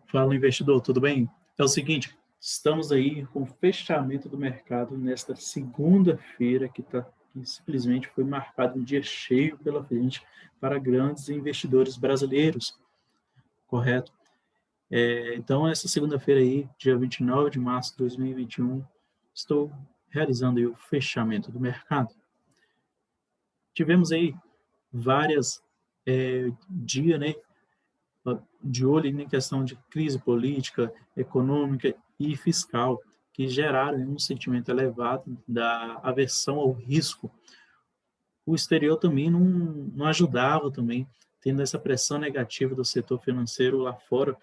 Fala, investidor, tudo bem? É o seguinte, estamos aí com o fechamento do mercado nesta segunda-feira, que simplesmente foi marcado um dia cheio pela frente para grandes investidores brasileiros, correto? Então, essa segunda-feira aí, dia 29 de março de 2021, estou realizando aí o fechamento do mercado. Tivemos aí várias dias, né, de olho em questão de crise política, econômica e fiscal, que geraram um sentimento elevado da aversão ao risco. O exterior também não ajudava também, tendo essa pressão negativa do setor financeiro lá fora,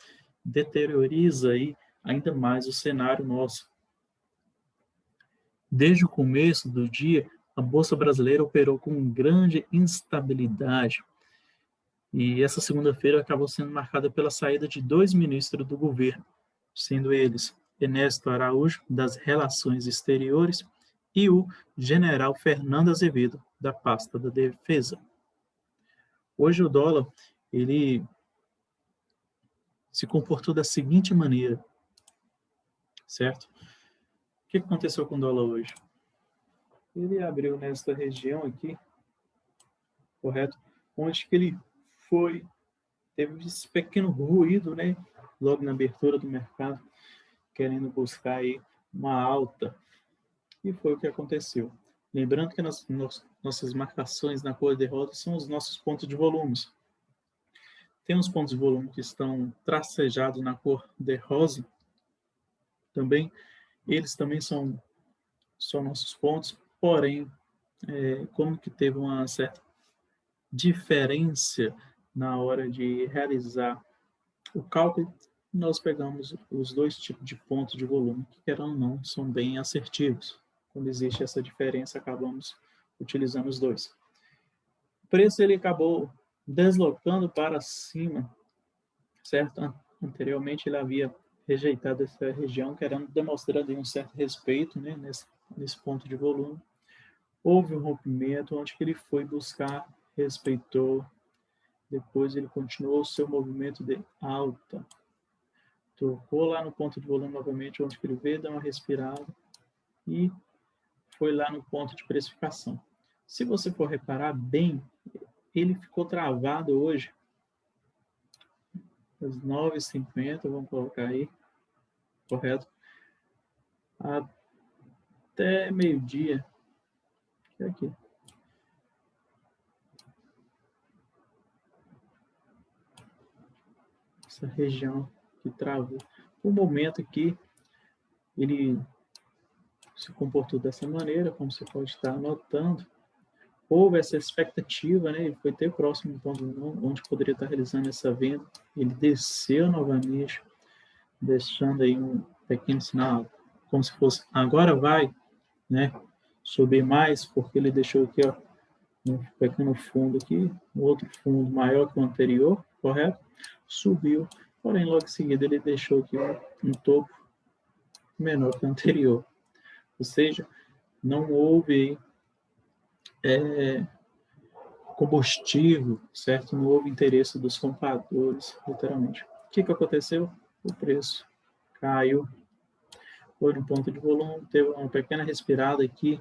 deterioriza aí ainda mais o cenário nosso. Desde o começo do dia, a Bolsa Brasileira operou com grande instabilidade, e essa segunda-feira acabou sendo marcada pela saída de dois ministros do governo, sendo eles Ernesto Araújo, das Relações Exteriores, e o general Fernando Azevedo, da pasta da Defesa. Hoje o dólar, ele se comportou da seguinte maneira, certo? O que aconteceu com o dólar hoje? Ele abriu nesta região aqui, correto? Onde que ele foi, teve esse pequeno ruído, né? Logo na abertura do mercado, querendo buscar aí uma alta. E foi o que aconteceu. Lembrando que nossas marcações na cor de roda são os nossos pontos de volumes. Tem os pontos de volume que estão tracejados na cor de rosa, também, eles também são nossos pontos, porém, como que teve uma certa diferença na hora de realizar o cálculo, nós pegamos os dois tipos de pontos de volume, que querendo ou não, são bem assertivos. Quando existe essa diferença, acabamos utilizando os dois. O preço ele acabou deslocando para cima, certo? Anteriormente ele havia rejeitado essa região, querendo demonstrar um certo respeito, né, nesse ponto de volume. Houve um rompimento, onde que ele foi buscar, respeitou, depois ele continuou o seu movimento de alta. Tocou lá no ponto de volume novamente, onde ele veio dar uma respirada e foi lá no ponto de precificação. Se você for reparar bem, ele ficou travado hoje, às 9h50, vamos colocar aí, correto? Até meio-dia, que é aqui. Essa região que travou. O momento aqui, ele se comportou dessa maneira, como você pode estar notando. Houve essa expectativa, né? Ele foi até próximo do ponto onde poderia estar realizando essa venda. Ele desceu novamente, deixando aí um pequeno sinal, como se fosse agora vai, né? Subir mais, porque ele deixou aqui, ó, um pequeno fundo aqui, um outro fundo maior que o anterior, correto? Subiu, porém logo em seguida ele deixou aqui um topo menor que o anterior. Ou seja, não houve combustível, certo? Não houve interesse dos compradores, literalmente. O que aconteceu? O preço caiu, foi no ponto de volume, teve uma pequena respirada aqui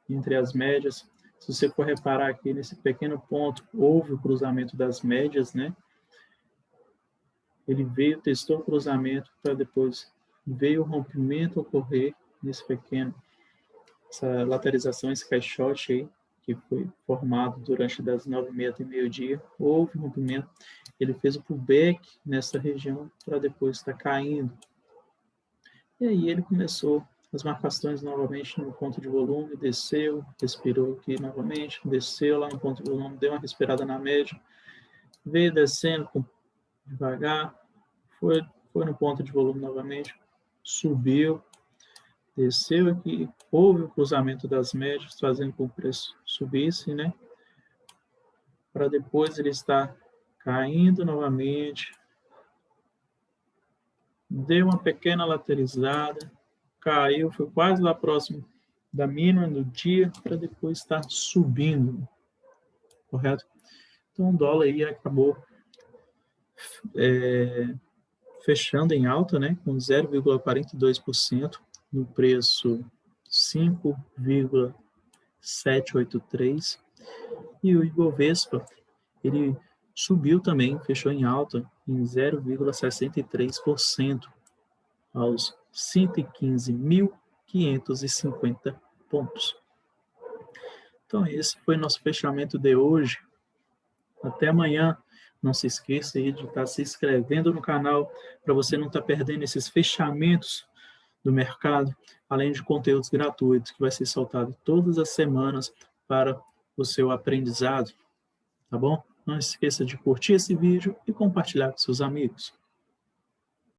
entre as médias. Se você for reparar aqui nesse pequeno ponto, houve o cruzamento das médias, né? Ele veio, testou o cruzamento, para depois veio o rompimento ocorrer nesse pequeno, essa lateralização, esse caixote aí, que foi formado durante das 9h30 até meio-dia, houve um rompimento, ele fez o pullback nessa região para depois estar caindo. E aí ele começou as marcações novamente no ponto de volume, desceu, respirou aqui novamente, desceu lá no ponto de volume, deu uma respirada na média, veio descendo devagar, foi no ponto de volume novamente, subiu, desceu aqui, houve o cruzamento das médias, fazendo com que o preço subisse, né? Para depois ele estar caindo novamente, deu uma pequena lateralizada, caiu, foi quase lá próximo da mínima do dia, para depois estar subindo, correto? Então o dólar aí acabou fechando em alta, né, com 0,42% no preço 5,783. E o Ibovespa, ele subiu também, fechou em alta em 0,63% aos 115.550 pontos. Então, esse foi nosso fechamento de hoje. Até amanhã. Não se esqueça aí de estar se inscrevendo no canal para você não estar perdendo esses fechamentos do mercado, além de conteúdos gratuitos que vai ser soltado todas as semanas para o seu aprendizado, tá bom? Não esqueça de curtir esse vídeo e compartilhar com seus amigos.